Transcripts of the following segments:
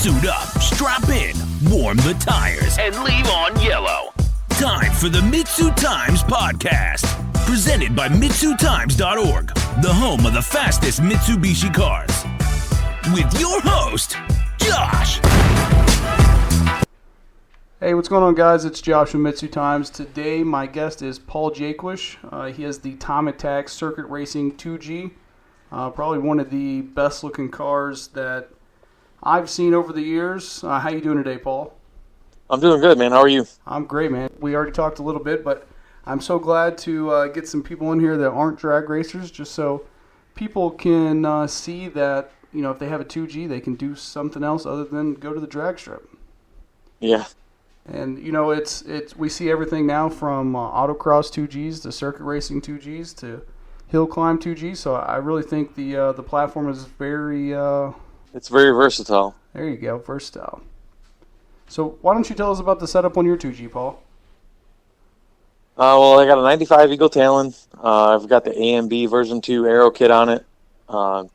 Suit up, strap in, warm the tires, and leave on yellow. Time for the MitsuTimes podcast. Presented by MitsuTimes.org, the home of the fastest Mitsubishi cars. With your host, Josh. Hey, what's going on, guys? It's Josh from MitsuTimes. Today, my guest is Paul Jaquish. He has the Time Attack Circuit Racing 2G. Probably one of the best-looking cars that I've seen over the years. How you doing today, Paul? I'm doing good, man. How are you? I'm great, man. We already talked a little bit, but I'm so glad to get some people in here that aren't drag racers, just so people can see that, you know, if they have a 2G, they can do something else other than go to the drag strip. Yeah. And, you know, it's we see everything now from autocross 2Gs to circuit racing 2Gs to hill climb 2Gs. So I really think the platform is very... it's very versatile. There you go, versatile. So why don't you tell us about the setup on your 2G, Paul? Well, I got a 95 Eagle Talon. I've got the AMB version 2 aero kit on it.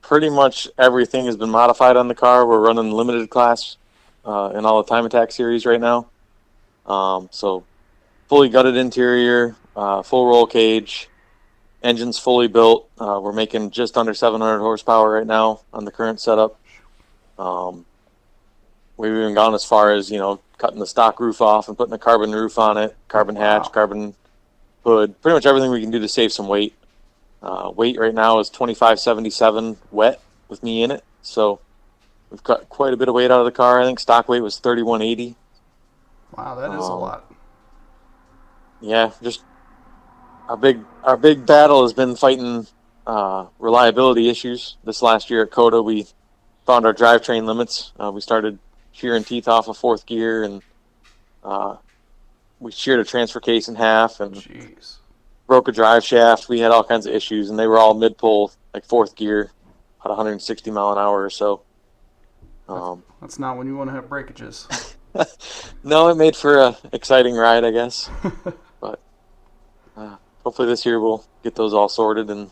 Pretty much everything has been modified on the car. We're running limited class in all the Time Attack series right now. So fully gutted interior, full roll cage, engine's fully built. We're making just under 700 horsepower right now on the current setup. We've even gone as far as, you know, cutting the stock roof off and putting a carbon roof on it, carbon hatch, carbon hood, pretty much everything we can do to save some weight. Weight right now is 2577 wet with me in it. So we've cut quite a bit of weight out of the car. I think stock weight was 3180. Wow, that is a lot. Yeah, just our big battle has been fighting reliability issues. This last year at COTA, we found our drivetrain limits. We started shearing teeth off of fourth gear, and we sheared a transfer case in half and broke a drive shaft. We had all kinds of issues, and they were all mid-pull, like fourth gear, at 160 mile an hour or so. That's not when you want to have breakages. No, it made for an exciting ride, I guess. But hopefully this year we'll get those all sorted and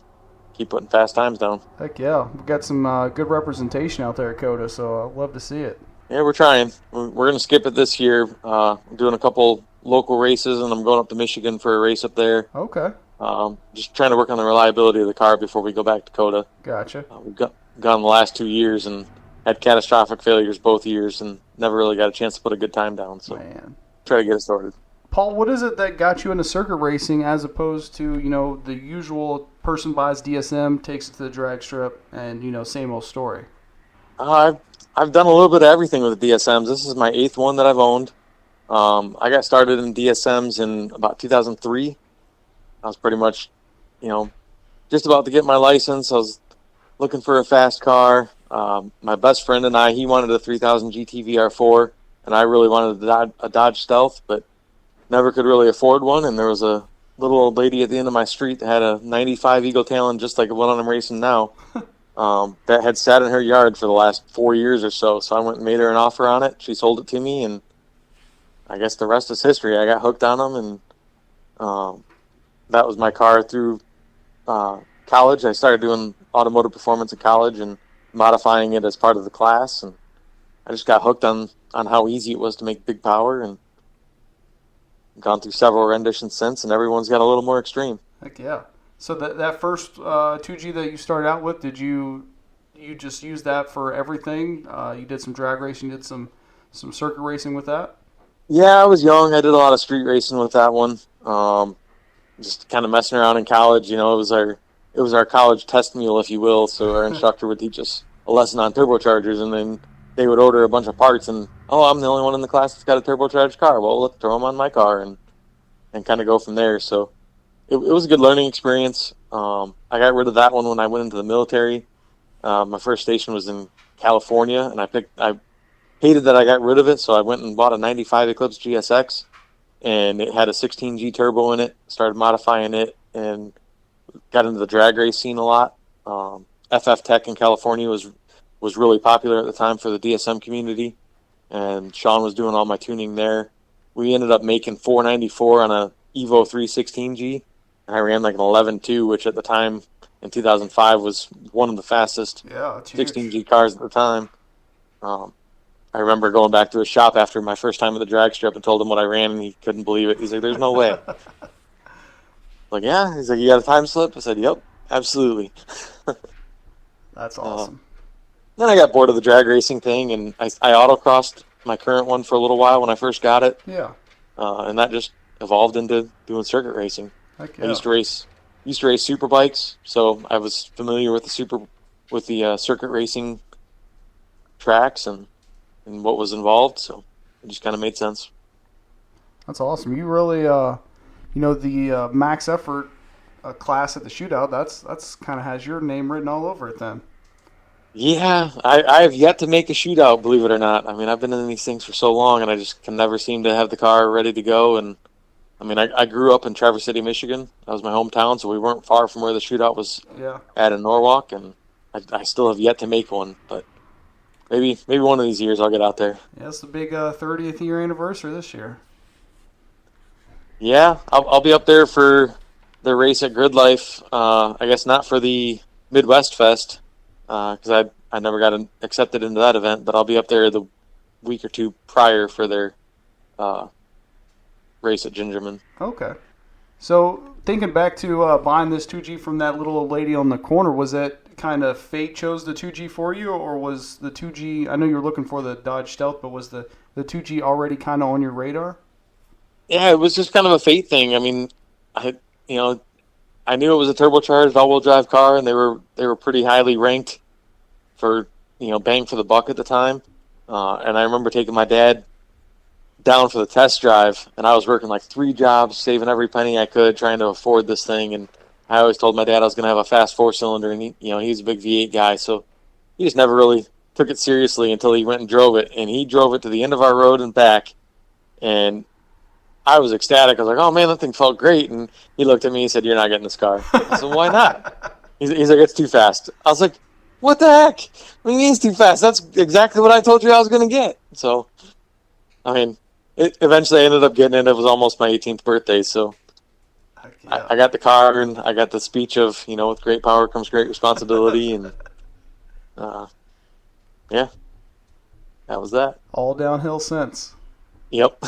keep putting fast times down. Heck yeah. We've got some good representation out there at COTA, so I'd love to see it. Yeah, we're trying. We're going to skip it this year. I'm doing a couple local races, and I'm going up to Michigan for a race up there. Okay. Just trying to work on the reliability of the car before we go back to COTA. Gotcha. We've gone the last 2 years and had catastrophic failures both years and never really got a chance to put a good time down. So try to get it started. Paul, what is it that got you into circuit racing as opposed to, you know, the usual person buys DSM, takes it to the drag strip, and, you know, same old story? I've done a little bit of everything with the DSMs. This is my 8th one that I've owned. I got started in DSMs in about 2003. I was pretty much, you know, just about to get my license. I was looking for a fast car. My best friend and I, he wanted a 3000 GT VR4, and I really wanted a Dodge Stealth, but never could really afford one. And there was a little old lady at the end of my street that had a 95 Eagle Talon, just like the one I'm racing now, that had sat in her yard for the last 4 years or so. So I went and made her an offer on it. She sold it to me, and I guess the rest is history. I got hooked on them, and that was my car through college. I started doing automotive performance in college and modifying it as part of the class, and I just got hooked on how easy it was to make big power, and gone through several renditions since, and everyone's got a little more extreme. Heck yeah. So that first 2G that you started out with, did you just use that for everything? You did some drag racing, you did some circuit racing with that? Yeah, I was young. I did a lot of street racing with that one. Just kind of messing around in college. You know, it was our college test mule, if you will. So our instructor would teach us a lesson on turbochargers, and then they would order a bunch of parts, and I'm the only one in the class that's got a turbocharged car. Well, let's throw them on my car and kind of go from there. So it was a good learning experience. I got rid of that one when I went into the military. My first station was in California, and I hated that I got rid of it, so I went and bought a 95 Eclipse GSX, and it had a 16G turbo in it. Started modifying it and got into the drag race scene a lot. FF Tech in California was really popular at the time for the DSM community, and Sean was doing all my tuning there. We ended up making 494 on a Evo 316G, and I ran like an 11.2, which at the time in 2005 was one of the fastest 16G cars at the time. I I remember going back to his shop after my first time at the drag strip and told him what I ran, and he couldn't believe it. He's like, "There's no way." Like, yeah. He's like, "You got a time slip?" I said, "Yep, absolutely." That's awesome. Then I got bored of the drag racing thing, and I autocrossed my current one for a little while when I first got it. Yeah. And that just evolved into doing circuit racing. Heck yeah. I used to race super bikes, so I was familiar with the circuit racing tracks and what was involved. So it just kind of made sense. That's awesome. You really, the max effort class at the shootout. That's kind of has your name written all over it then. Yeah, I have yet to make a shootout, believe it or not. I mean, I've been in these things for so long, and I just can never seem to have the car ready to go. And I mean, I grew up in Traverse City, Michigan. That was my hometown, so we weren't far from where the shootout was at in Norwalk, and I still have yet to make one. But maybe one of these years I'll get out there. Yeah, it's the big 30th year anniversary this year. Yeah, I'll be up there for the race at Grid Life. I guess not for the Midwest Fest, because I never got accepted into that event, but I'll be up there the week or two prior for their race at Gingerman. Okay. So thinking back to buying this 2G from that little old lady on the corner, was it kind of fate chose the 2G for you, or was the 2G, I know you were looking for the Dodge Stealth, but was the 2G already kind of on your radar? Yeah, it was just kind of a fate thing. I mean, I knew it was a turbocharged all-wheel drive car, and they were pretty highly ranked for bang for the buck at the time. And I remember taking my dad down for the test drive, and I was working like 3 jobs, saving every penny I could, trying to afford this thing. And I always told my dad I was going to have a fast 4-cylinder, and he's a big V8 guy, so he just never really took it seriously until he went and drove it. And he drove it to the end of our road and back, and I was ecstatic. I was like, "Oh man, that thing felt great." And he looked at me and said, "You're not getting this car." I said, "Why not?" He's like, "It's too fast." I was like, "What the heck? What do you mean it's too fast? That's exactly what I told you I was going to get." So, I mean, eventually I ended up getting it. It was almost my 18th birthday, so yeah. I got the car, and I got the speech of, with great power comes great responsibility, and yeah, that was that. All downhill since. Yep.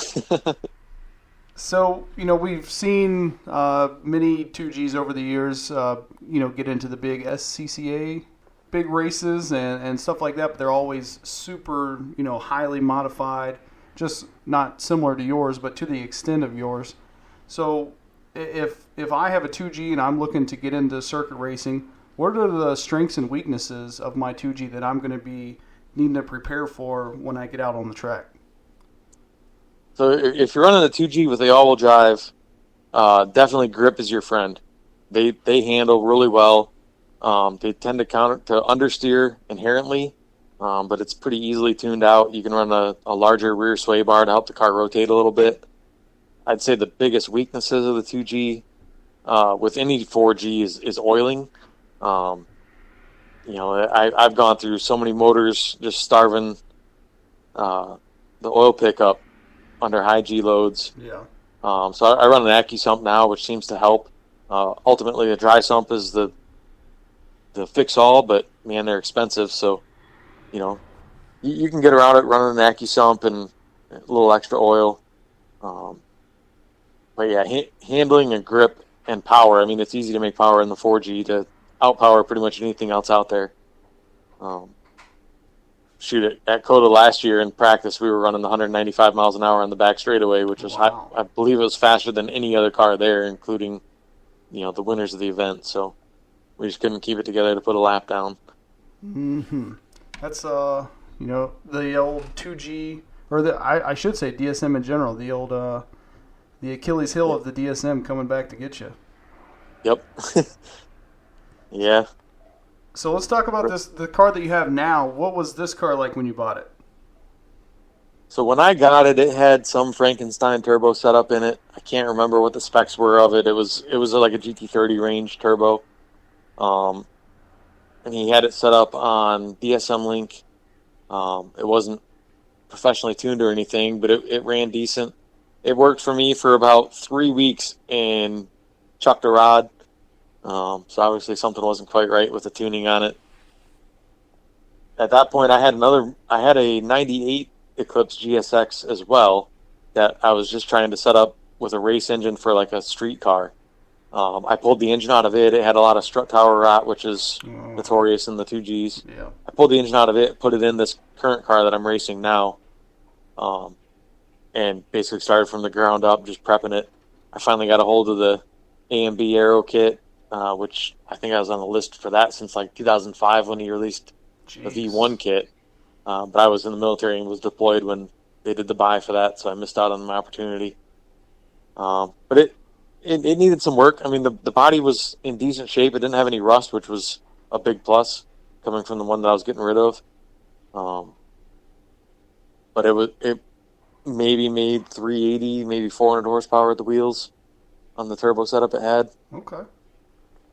So, we've seen many 2Gs over the years, get into the big SCCA, big races and stuff like that, but they're always super, highly modified, just not similar to yours, but to the extent of yours. So, if I have a 2G and I'm looking to get into circuit racing, what are the strengths and weaknesses of my 2G that I'm going to be needing to prepare for when I get out on the track? So if you're running a 2G with the all-wheel drive, definitely grip is your friend. They handle really well. They tend to understeer inherently, but it's pretty easily tuned out. You can run a larger rear sway bar to help the car rotate a little bit. I'd say the biggest weaknesses of the 2G with any 4G is oiling. I've gone through so many motors just starving the oil pickup under high G loads. Yeah. So I run an AccuSump now, which seems to help. Ultimately, a dry sump is the fix-all, but man, they're expensive. So, you can get around it running an AccuSump and a little extra oil. But yeah, handling and grip and power. I mean, it's easy to make power in the 4G to outpower pretty much anything else out there. At COTA last year in practice, we were running 195 miles an hour on the back straightaway, which was wow. I believe it was faster than any other car there, including the winners of the event. So we just couldn't keep it together to put a lap down. Mm-hmm. That's the old 2G, or I should say DSM in general, the old the Achilles heel of the DSM coming back to get you. Yep. Yeah. So let's talk about the car that you have now. What was this car like when you bought it? So when I got it, it had some Frankenstein turbo setup in it. I can't remember what the specs were of it. It was like a GT30 range turbo. And he had it set up on DSM Link. It wasn't professionally tuned or anything, but it ran decent. It worked for me for about 3 weeks and chucked a rod. So obviously something wasn't quite right with the tuning on it. At that point, I had a 98 Eclipse GSX as well that I was just trying to set up with a race engine for like a street car. I pulled the engine out of it. It had a lot of strut tower rot, which is notorious in the 2Gs. Yeah. I pulled the engine out of it, put it in this current car that I'm racing now, and basically started from the ground up, just prepping it. I finally got a hold of the A&B Aero kit, which I think I was on the list for that since like 2005 when he released the V1 kit. But I was in the military and was deployed when they did the buy for that, so I missed out on my opportunity. But it needed some work. I mean, the body was in decent shape. It didn't have any rust, which was a big plus coming from the one that I was getting rid of. But it maybe made 380, maybe 400 horsepower at the wheels on the turbo setup it had. Okay.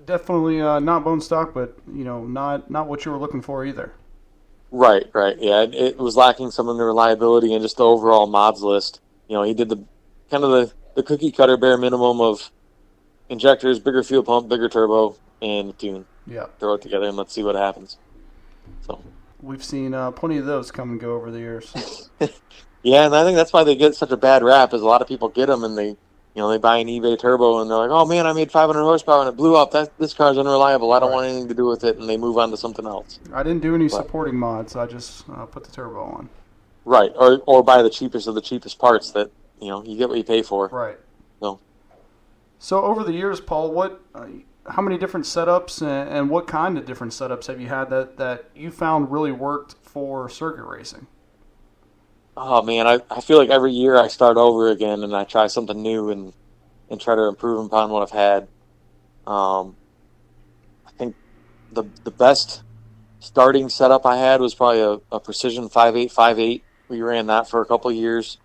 Definitely not bone stock, but not what you were looking for either. Right. Yeah, it was lacking some of the reliability and just the overall mods list. He did the kind of the cookie cutter bare minimum of injectors, bigger fuel pump, bigger turbo, and a tune. Yeah. Throw it together and let's see what happens. So we've seen plenty of those come and go over the years. Yeah, and I think that's why they get such a bad rap. Is a lot of people get them and they buy an eBay turbo and they're like, oh man, I made 500 horsepower and it blew up. This car's unreliable. I don't want anything to do with it, and they move on to something else. I didn't do any supporting mods. I just put the turbo on. Right, or buy the cheapest of the cheapest parts that you get what you pay for. Right. So over the years, Paul, how many different setups and what kind of different setups have you had that you found really worked for circuit racing? Oh man, I feel like every year I start over again and I try something new and try to improve upon what I've had. I think the best starting setup I had was probably a Precision 5858. We ran that for a couple of years.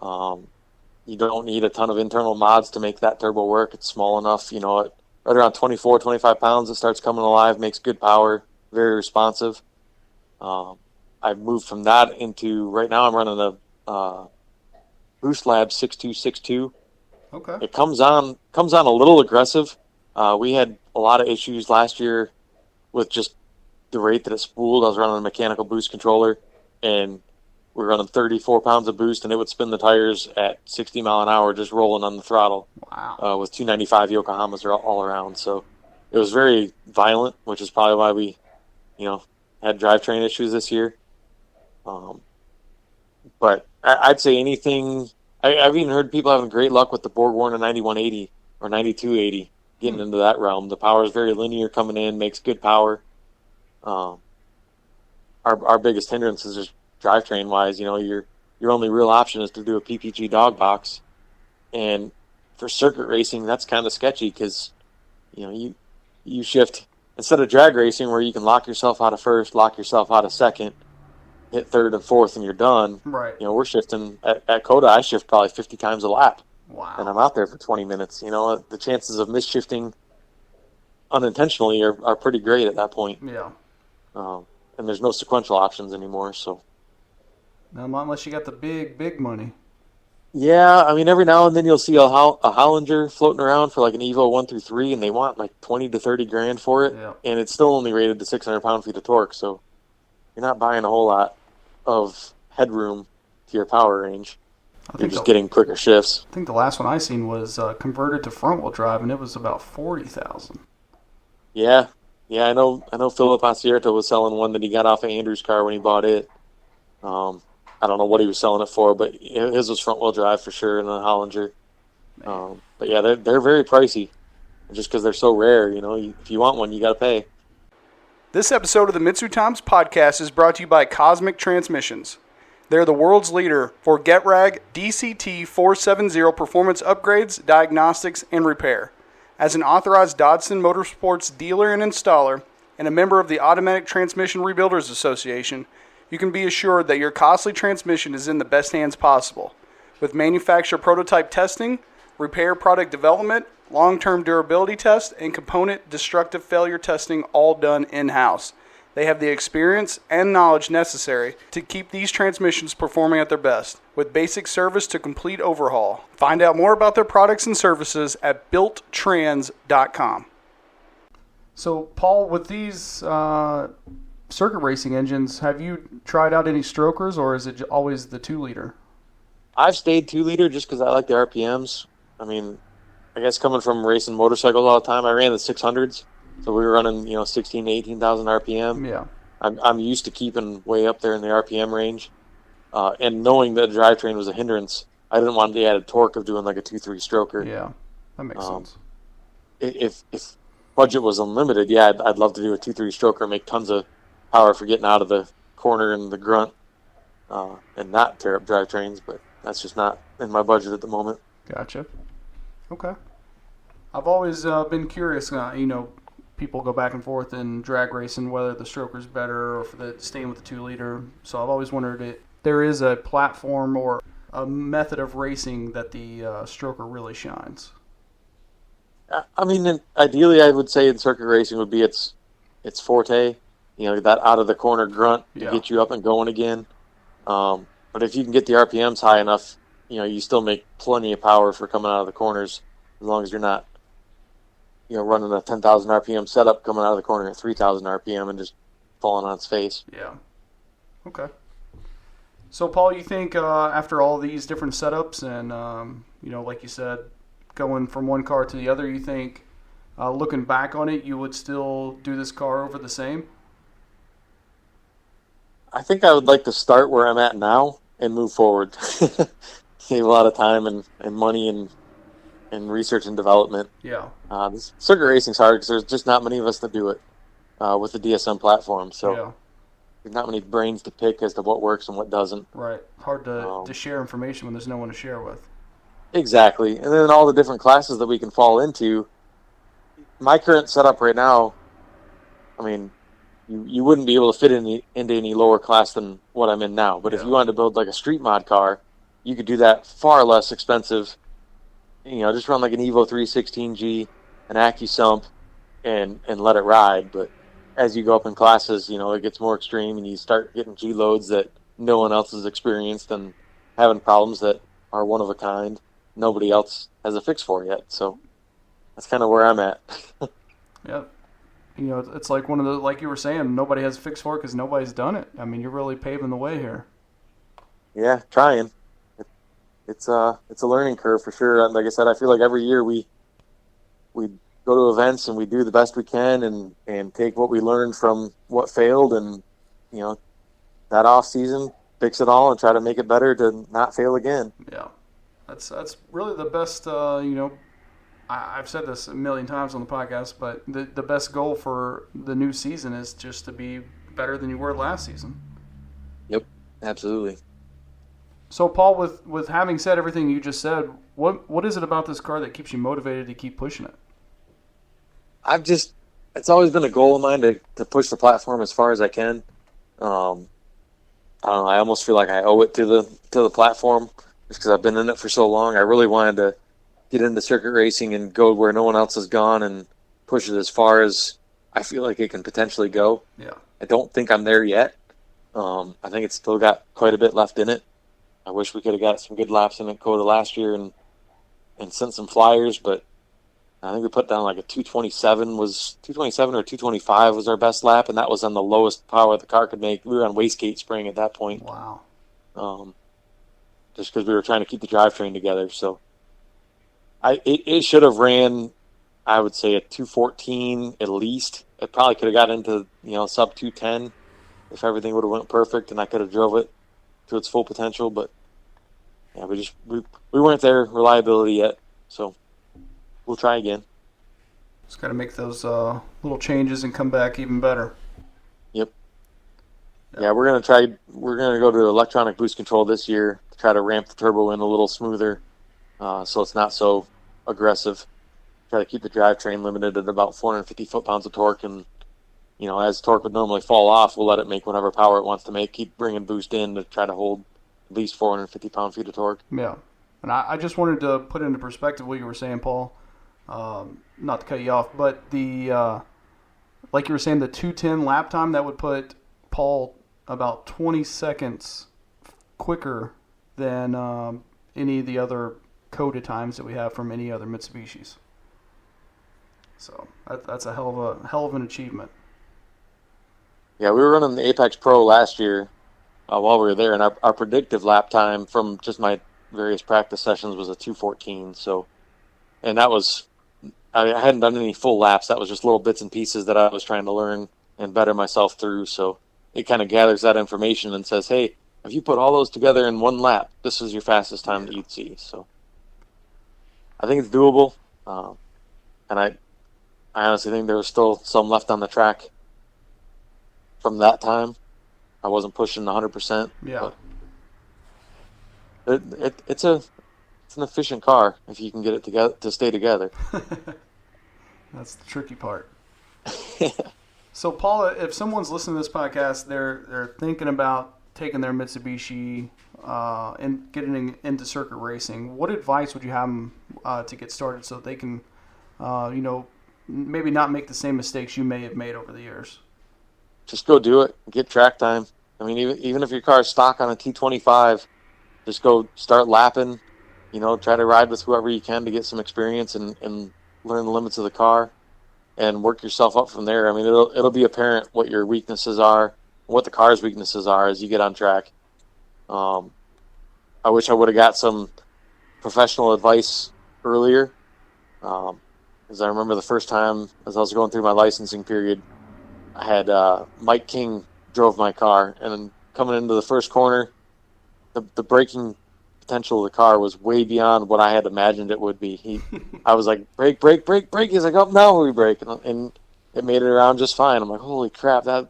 You don't need a ton of internal mods to make that turbo work. It's small enough, right around 24, 25 pounds, it starts coming alive, makes good power, very responsive. I moved from that into, right now I'm running a Boost Lab 6262. Okay. It comes on a little aggressive. We had a lot of issues last year with just the rate that it spooled. I was running a mechanical boost controller, and we were running 34 pounds of boost, and it would spin the tires at 60 mile an hour just rolling on the throttle. Wow. With 295 Yokohamas all around. So it was very violent, which is probably why we, had drivetrain issues this year. But I'd say anything. I've even heard people having great luck with the Borg Warner 9180 or 9280, getting into that realm. The power is very linear coming in, makes good power. Our biggest hindrance is just drivetrain wise. Your only real option is to do a PPG dog box, and for circuit racing, that's kind of sketchy because you shift instead of drag racing where you can lock yourself out of first, lock yourself out of second, hit third and fourth, and you're done. Right. We're shifting at Coda. I shift probably 50 times a lap. Wow. And I'm out there for 20 minutes. The chances of misshifting unintentionally are pretty great at that point. Yeah. And there's no sequential options anymore. So. Not unless you got the big money. Yeah, I mean, every now and then you'll see a Hollinger floating around for like an Evo 1 through 3, and they want like 20 to 30 grand for it, yeah. And it's still only rated to 600 pound-feet of torque, so you're not buying a whole lot of headroom to your power range. You're just getting quicker shifts. I think the last one I seen was converted to front-wheel drive, and it was about $40,000. Yeah, I know. Philip Acierto was selling one that he got off of Andrew's car when he bought it. I don't know what he was selling it for, but his was front-wheel drive for sure, and a Hollinger. But yeah, they're very pricey, just because they're so rare. If you want one, you got to pay. This episode of the MitsuTimes podcast is brought to you by Cosmic Transmissions. They're the world's leader for GetRag DCT 470 performance upgrades, diagnostics, and repair. As an authorized Dodson Motorsports dealer and installer, and a member of the Automatic Transmission Rebuilders Association, you can be assured that your costly transmission is in the best hands possible. With manufacturer prototype testing, repair product development, long-term durability test, and component destructive failure testing all done in-house. They have the experience and knowledge necessary to keep these transmissions performing at their best, with basic service to complete overhaul. Find out more about their products and services at builttrans.com. So, Paul, with these circuit racing engines, have you tried out any strokers, or is it always the 2-liter? I've stayed 2-liter just because I like the RPMs. I mean, I guess coming from racing motorcycles all the time, I ran the 600s, so we were running 16 to 18,000 RPM. Yeah. I'm used to keeping way up there in the RPM range, and knowing that the drivetrain was a hindrance, I didn't want the added torque of doing like a 2-3 stroker. Yeah, that makes sense. If budget was unlimited, yeah, I'd love to do a 2-3 stroker, make tons of power for getting out of the corner and the grunt, and not tear up drivetrains, but that's just not in my budget at the moment. Gotcha. Okay. I've always been curious, people go back and forth in drag racing whether the stroker's better or staying with the 2-liter. So I've always wondered if there is a platform or a method of racing that the stroker really shines. I mean, ideally, I would say in circuit racing would be its forte. That out of the corner grunt to get you up and going again. But if you can get the RPMs high enough, you still make plenty of power for coming out of the corners, as long as you're not, running a 10,000 RPM setup coming out of the corner at 3,000 RPM and just falling on its face. Yeah. Okay. So, Paul, you think after all these different setups and, like you said, going from one car to the other, you think, looking back on it, you would still do this car over the same? I think I would like to start where I'm at now and move forward. Save a lot of time and money and research and development. Yeah. This circuit racing's hard because there's just not many of us that do it with the DSM platform. So there's not many brains to pick as to what works and what doesn't. Right. Hard to share information when there's no one to share with. Exactly. And then all the different classes that we can fall into. My current setup right now, I mean, you wouldn't be able to fit into any lower class than what I'm in now. But if you wanted to build like a street mod car, you could do that far less expensive. Just run like an Evo 316G, an AccuSump, and let it ride. But as you go up in classes, it gets more extreme, and you start getting G loads that no one else has experienced and having problems that are one of a kind. Nobody else has a fix for yet. So that's kind of where I'm at. Yeah. It's like one of the, like you were saying, nobody has a fix for it because nobody's done it. I mean, you're really paving the way here. Yeah, trying. It's a learning curve for sure. Like I said, I feel like every year we go to events and we do the best we can and take what we learned from what failed and that off season fix it all and try to make it better to not fail again. Yeah, that's really the best. I've said this a million times on the podcast, but the best goal for the new season is just to be better than you were last season. Yep, absolutely. So, Paul, with having said everything you just said, what is it about this car that keeps you motivated to keep pushing it? It's always been a goal of mine to push the platform as far as I can. I don't know, I almost feel like I owe it to the platform just because I've been in it for so long. I really wanted to get into circuit racing and go where no one else has gone and push it as far as I feel like it can potentially go. Yeah. I don't think I'm there yet. I think it's still got quite a bit left in it. I wish we could have got some good laps in it Coda last year and sent some flyers, but I think we put down like a 227 or 225 was our best lap, and that was on the lowest power the car could make. We were on wastegate spring at that point. Wow. Just because we were trying to keep the drivetrain together. So it should have ran, I would say, a 214 at least. It probably could have got into sub 210 if everything would have went perfect and I could have drove it to its full potential. But yeah, we weren't there reliability yet, so we'll try again. Just got to make those little changes and come back even better. Yep. Yeah, we're gonna go to electronic boost control this year to try to ramp the turbo in a little smoother, so it's not so aggressive. Try to keep the drivetrain limited at about 450 foot-pounds of torque, and as torque would normally fall off, we'll let it make whatever power it wants to make. Keep bringing boost in to try to hold at least 450 pound-feet of torque. Yeah, and I just wanted to put into perspective what you were saying, Paul. Not to cut you off, but like you were saying, the 210 lap time, that would put Paul about 20 seconds quicker than any of the other Coda times that we have from any other Mitsubishis. So that's a hell of an achievement. Yeah, we were running the Apex Pro last year while we were there, and our predictive lap time from just my various practice sessions was a 2:14. So, and that was, I hadn't done any full laps. That was just little bits and pieces that I was trying to learn and better myself through. So it kind of gathers that information and says, hey, if you put all those together in one lap, this is your fastest time that you'd see. So I think it's doable. And I honestly think there was still some left on the track from that time. I wasn't pushing 100%. Yeah. But it's an efficient car if you can get it together to stay together. That's the tricky part. So, Paula, if someone's listening to this podcast, they're thinking about taking their Mitsubishi and getting into circuit racing. What advice would you have them to get started so they can, maybe not make the same mistakes you may have made over the years? Just go do it. Get track time. I mean, even if your car is stock on a T25, just go start lapping. Try to ride with whoever you can to get some experience and learn the limits of the car, and work yourself up from there. I mean, it'll be apparent what your weaknesses are, what the car's weaknesses are as you get on track. I wish I would have got some professional advice earlier, because I remember the first time as I was going through my licensing period, I had Mike King drove my car, and then coming into the first corner, the braking potential of the car was way beyond what I had imagined it would be. I was like, brake, brake, brake, brake. He's like, oh, now we brake. And it made it around just fine. I'm like, holy crap, I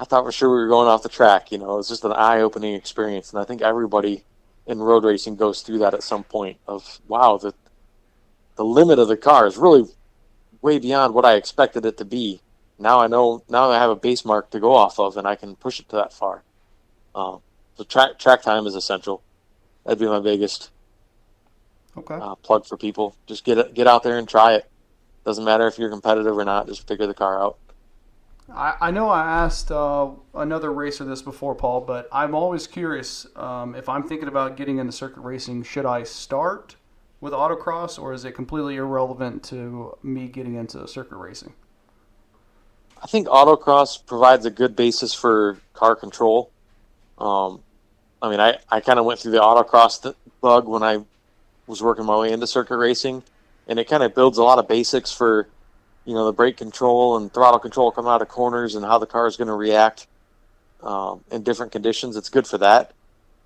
thought for sure we were going off the track. It was just an eye-opening experience. And I think everybody in road racing goes through that at some point of, wow, the limit of the car is really way beyond what I expected it to be. Now I have a base mark to go off of, and I can push it to that far. So track time is essential. That'd be my biggest plug for people. Just get out there and try it. Doesn't matter if you're competitive or not. Just figure the car out. I know I asked another racer this before, Paul, but I'm always curious if I'm thinking about getting into circuit racing, should I start with autocross, or is it completely irrelevant to me getting into circuit racing? I think autocross provides a good basis for car control. I mean, I kind of went through the autocross bug when I was working my way into circuit racing, and it kind of builds a lot of basics for, the brake control and throttle control coming out of corners and how the car is going to react in different conditions. It's good for that.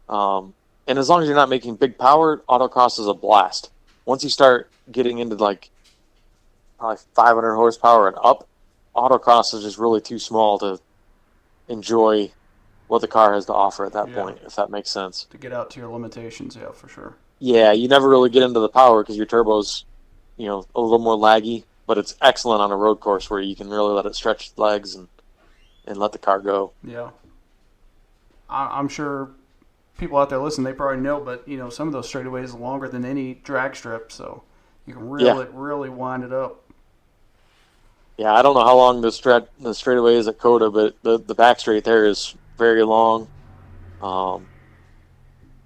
And as long as you're not making big power, autocross is a blast. Once you start getting into like probably 500 horsepower and up, autocross is just really too small to enjoy what the car has to offer at that point, if that makes sense. To get out to your limitations, yeah, for sure. Yeah, you never really get into the power because your turbo's, a little more laggy, but it's excellent on a road course where you can really let it stretch its legs and let the car go. Yeah. I'm sure people out there listening, they probably know, but, some of those straightaways are longer than any drag strip, so you can really wind it up. Yeah, I don't know how long the straightaway is at Coda, but the back straight there is very long. I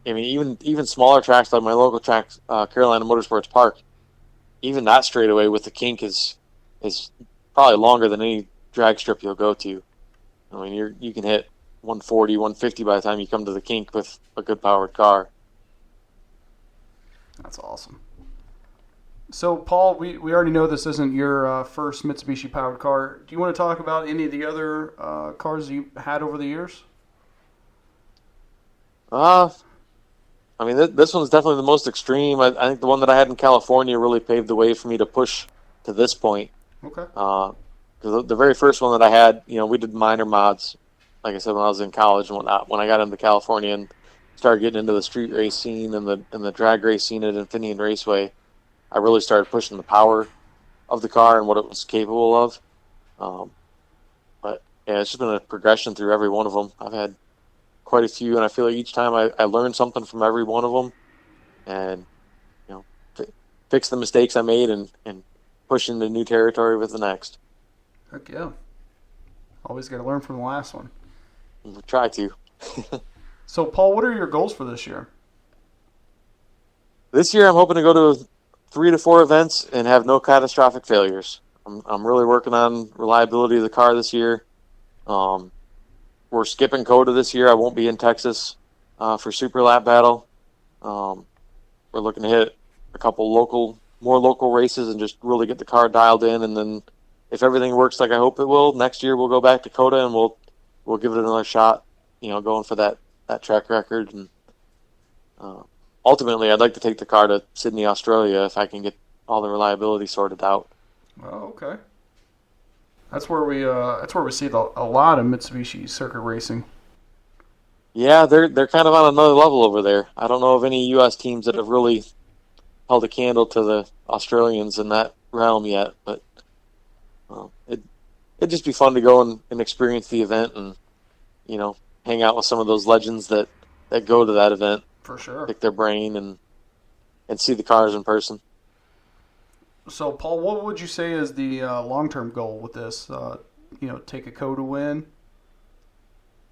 mean, even smaller tracks like my local track, Carolina Motorsports Park, even that straightaway with the kink is probably longer than any drag strip you'll go to. I mean, you can hit 140, 150 by the time you come to the kink with a good powered car. That's awesome. So, Paul, we already know this isn't your first Mitsubishi powered car. Do you want to talk about any of the other cars you had over the years? I mean, this one's definitely the most extreme. I think the one that I had in California really paved the way for me to push to this point. Okay. Because the very first one that I had, we did minor mods, like I said, when I was in college and whatnot. When I got into California and started getting into the street race scene and the drag race scene at Infineon Raceway, I really started pushing the power of the car and what it was capable of. But yeah, it's just been a progression through every one of them. I've had quite a few, and I feel like each time I learned something from every one of them, and fix the mistakes I made and push into new territory with the next. Heck yeah! Always got to learn from the last one. We'll try to. So, Paul, what are your goals for this year? This year, I'm hoping to go to 3 to 4 events and have no catastrophic failures. I'm really working on reliability of the car this year. we're skipping COTA this year. I won't be in Texas for Super Lap Battle. We're looking to hit a couple more local races and just really get the car dialed in. And then if everything works like I hope it will, next year we'll go back to COTA and we'll give it another shot, going for that track record. And ultimately, I'd like to take the car to Sydney, Australia, if I can get all the reliability sorted out. Oh, okay. That's where we see a lot of Mitsubishi circuit racing. Yeah, they're kind of on another level over there. I don't know of any U.S. teams that have really held a candle to the Australians in that realm yet, but it'd just be fun to go and experience the event and, hang out with some of those legends that go to that event. For sure. Pick their brain and see the cars in person. So, Paul, what would you say is the long-term goal with this? Take a COTA win?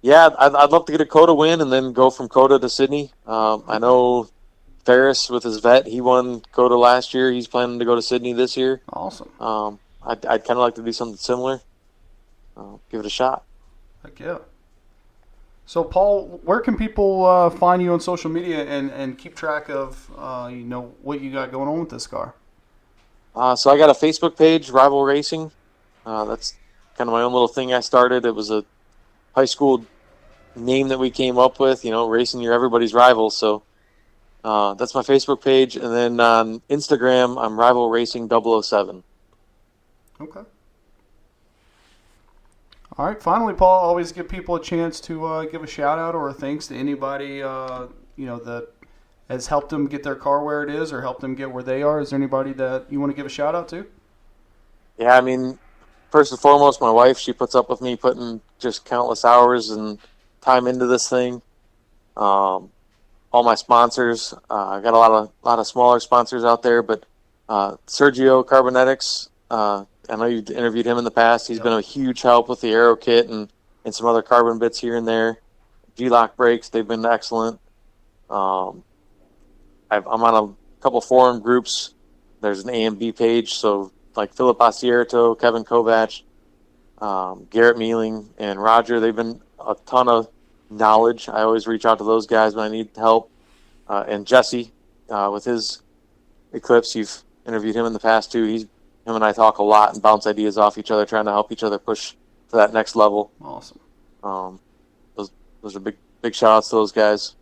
Yeah, I'd love to get a COTA win and then go from COTA to Sydney. I know Ferris with his vet, he won COTA last year. He's planning to go to Sydney this year. Awesome. I'd kind of like to do something similar. Give it a shot. Heck yeah. So, Paul, where can people find you on social media and keep track of what you got going on with this car? So I got a Facebook page, Rival Racing. That's kind of my own little thing I started. It was a high school name that we came up with, racing you're everybody's rival. So that's my Facebook page. And then on Instagram, I'm Rival Racing 007. Okay. All right. Finally, Paul, always give people a chance to give a shout out or a thanks to anybody, that has helped them get their car where it is or helped them get where they are. Is there anybody that you want to give a shout out to? Yeah, I mean, first and foremost, my wife, she puts up with me putting just countless hours and time into this thing. All my sponsors, I got a lot of smaller sponsors out there, but Sergio Carbonetics, I know you've interviewed him in the past. He's been a huge help with the aero kit and some other carbon bits here and there. G-Lock brakes, they've been excellent. I'm on a couple forum groups. There's an A and B page, so like Philip Asierto, Kevin Kovac, Garrett Mealing, and Roger, they've been a ton of knowledge. I always reach out to those guys when I need help. And Jesse, with his Eclipse, you've interviewed him in the past too. Him and I talk a lot and bounce ideas off each other, trying to help each other push to that next level. Awesome. Those are big shout outs to those guys.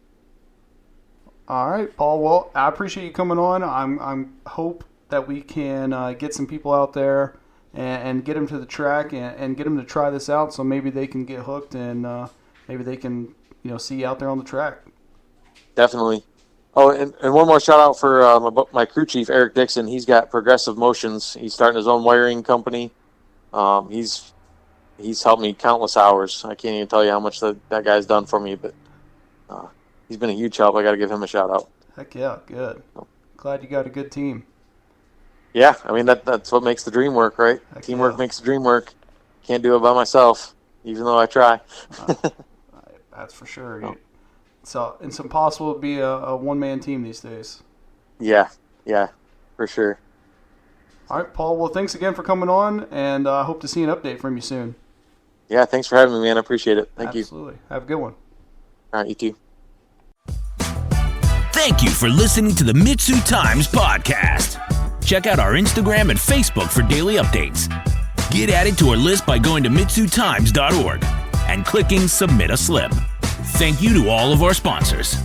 All right, Paul. Well, I appreciate you coming on. I'm hope that we can get some people out there and get them to the track and get them to try this out, so maybe they can get hooked and maybe they can see you out there on the track. Definitely. Oh, and one more shout out for my crew chief Eric Dixon. He's got Progressive Motions. He's starting his own wiring company. He's helped me countless hours. I can't even tell you how much that guy's done for me, but he's been a huge help. I got to give him a shout out. Heck yeah, good. Glad you got a good team. Yeah, I mean that's what makes the dream work, right? Heck Teamwork yeah. makes the dream work. Can't do it by myself, even though I try. That's for sure. Oh. So it's impossible to be a one-man team these days. Yeah, for sure. All right, Paul. Well, thanks again for coming on, and I hope to see an update from you soon. Yeah, thanks for having me, man. I appreciate it. Thank you. Absolutely. Have a good one. All right, you too. Thank you for listening to the MitsuTimes podcast. Check out our Instagram and Facebook for daily updates. Get added to our list by going to MitsuTimes.org and clicking Submit a Slip. Thank you to all of our sponsors.